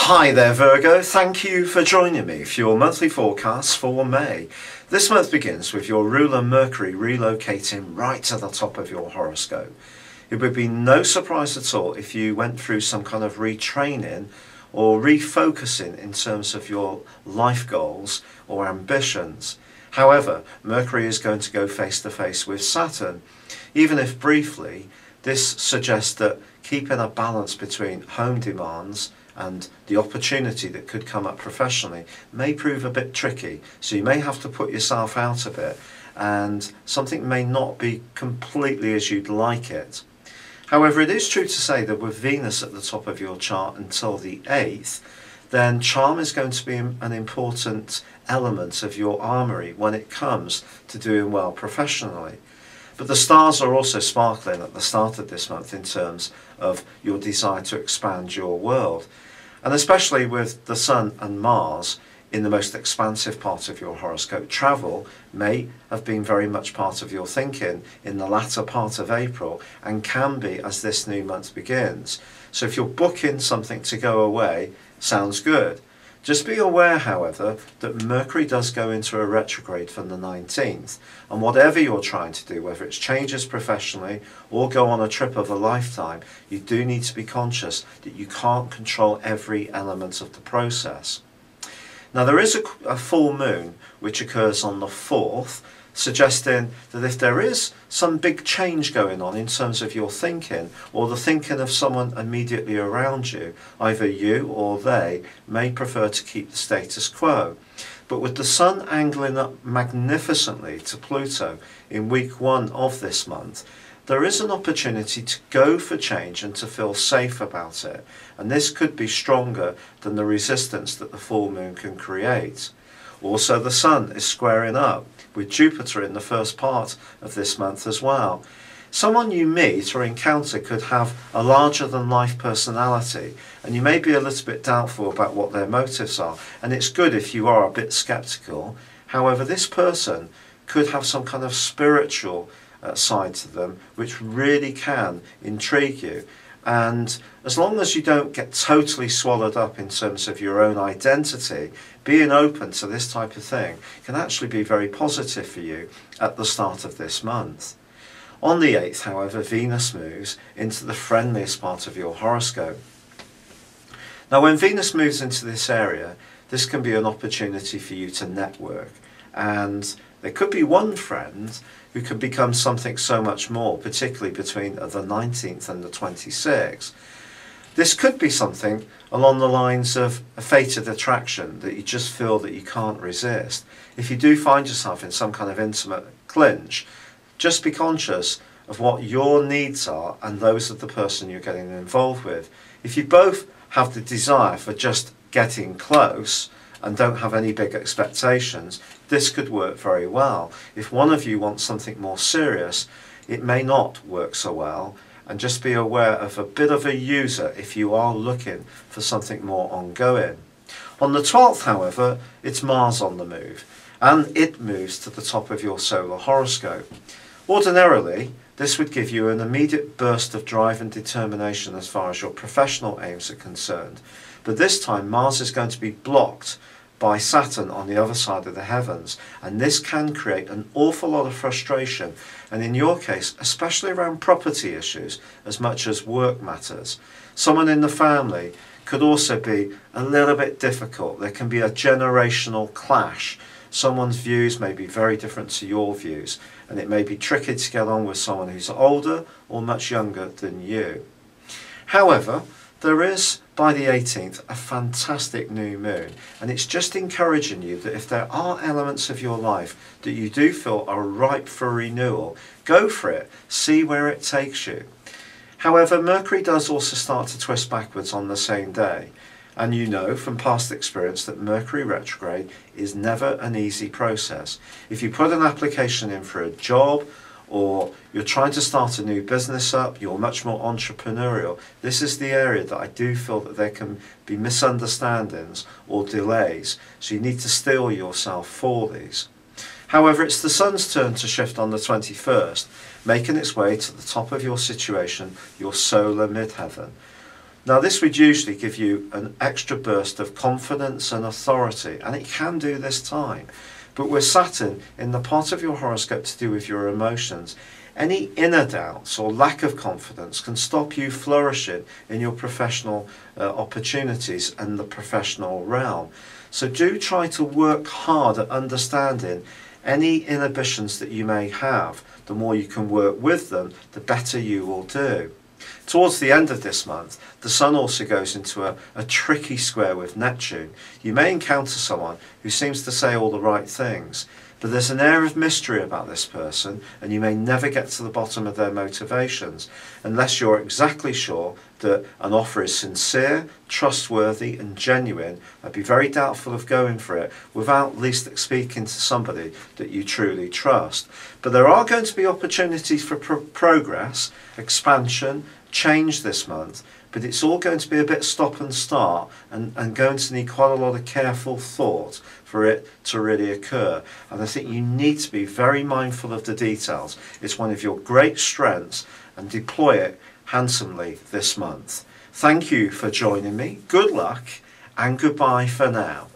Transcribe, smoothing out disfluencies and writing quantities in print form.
Hi there Virgo, thank you for joining me for your monthly forecast for May. This month begins with your ruler Mercury relocating right to the top of your horoscope. It would be no surprise at all if you went through some kind of retraining or refocusing in terms of your life goals or ambitions. However, Mercury is going to go face to face with Saturn. Even if briefly, this suggests that keeping a balance between home demands and the opportunity that could come up professionally may prove a bit tricky. So you may have to put yourself out a bit and something may not be completely as you'd like it. However, it is true to say that with Venus at the top of your chart until the 8th, then charm is going to be an important element of your armoury when it comes to doing well professionally. But the stars are also sparkling at the start of this month in terms of your desire to expand your world. And especially with the Sun and Mars in the most expansive part of your horoscope, travel may have been very much part of your thinking in the latter part of April and can be as this new month begins. So if you're booking something to go away, sounds good. Just be aware, however, that Mercury does go into a retrograde from the 19th, and whatever you're trying to do, whether it's changes professionally or go on a trip of a lifetime, you do need to be conscious that you can't control every element of the process. Now, there is a full moon which occurs on the 4th, suggesting that if there is some big change going on in terms of your thinking or the thinking of someone immediately around you, either you or they may prefer to keep the status quo. But with the Sun angling up magnificently to Pluto in week 1 of this month, there is an opportunity to go for change and to feel safe about it. And this could be stronger than the resistance that the full moon can create. Also, the Sun is squaring up with Jupiter in the first part of this month as well. Someone you meet or encounter could have a larger than life personality, and you may be a little bit doubtful about what their motives are, and it's good if you are a bit skeptical. However, this person could have some kind of spiritual side to them which really can intrigue you. And as long as you don't get totally swallowed up in terms of your own identity, being open to this type of thing can actually be very positive for you at the start of this month. On the 8th, however, Venus moves into the friendliest part of your horoscope. Now, when Venus moves into this area, this can be an opportunity for you to network, and there could be one friend who could become something so much more, particularly between the 19th and the 26th. This could be something along the lines of a fated attraction that you just feel that you can't resist. If you do find yourself in some kind of intimate clinch, just be conscious of what your needs are and those of the person you're getting involved with. If you both have the desire for just getting close and don't have any big expectations, this could work very well. If one of you wants something more serious, it may not work so well, and just be aware of a bit of a user if you are looking for something more ongoing. On the 12th, however, it's Mars on the move, and it moves to the top of your solar horoscope. Ordinarily, this would give you an immediate burst of drive and determination as far as your professional aims are concerned. But this time, Mars is going to be blocked by Saturn on the other side of the heavens, and this can create an awful lot of frustration, and in your case, especially around property issues as much as work matters. Someone in the family could also be a little bit difficult. There can be a generational clash. Someone's views may be very different to your views, and it may be tricky to get on with someone who's older or much younger than you. However, there is, by the 18th, a fantastic new moon, and it's just encouraging you that if there are elements of your life that you do feel are ripe for renewal, go for it, see where it takes you. However, Mercury does also start to twist backwards on the same day, and you know from past experience that Mercury retrograde is never an easy process. If you put an application in for a job, or you're trying to start a new business up, you're much more entrepreneurial, this is the area that I do feel that there can be misunderstandings or delays, so you need to steel yourself for these. However, it's the Sun's turn to shift on the 21st, making its way to the top of your situation, your solar midheaven. Now this would usually give you an extra burst of confidence and authority, and it can do this time. But with Saturn in the part of your horoscope to do with your emotions, any inner doubts or lack of confidence can stop you flourishing in your professional opportunities and the professional realm. So do try to work hard at understanding any inhibitions that you may have. The more you can work with them, the better you will do. Towards the end of this month, the Sun also goes into a tricky square with Neptune. You may encounter someone who seems to say all the right things, but there's an air of mystery about this person, and you may never get to the bottom of their motivations unless you're exactly sure that an offer is sincere, trustworthy and genuine. I'd be very doubtful of going for it without at least speaking to somebody that you truly trust. But there are going to be opportunities for progress, expansion, change this month, but it's all going to be a bit stop and start and going to need quite a lot of careful thought for it to really occur. And I think you need to be very mindful of the details. It's one of your great strengths, and deploy it handsomely this month. Thank you for joining me. Good luck and goodbye for now.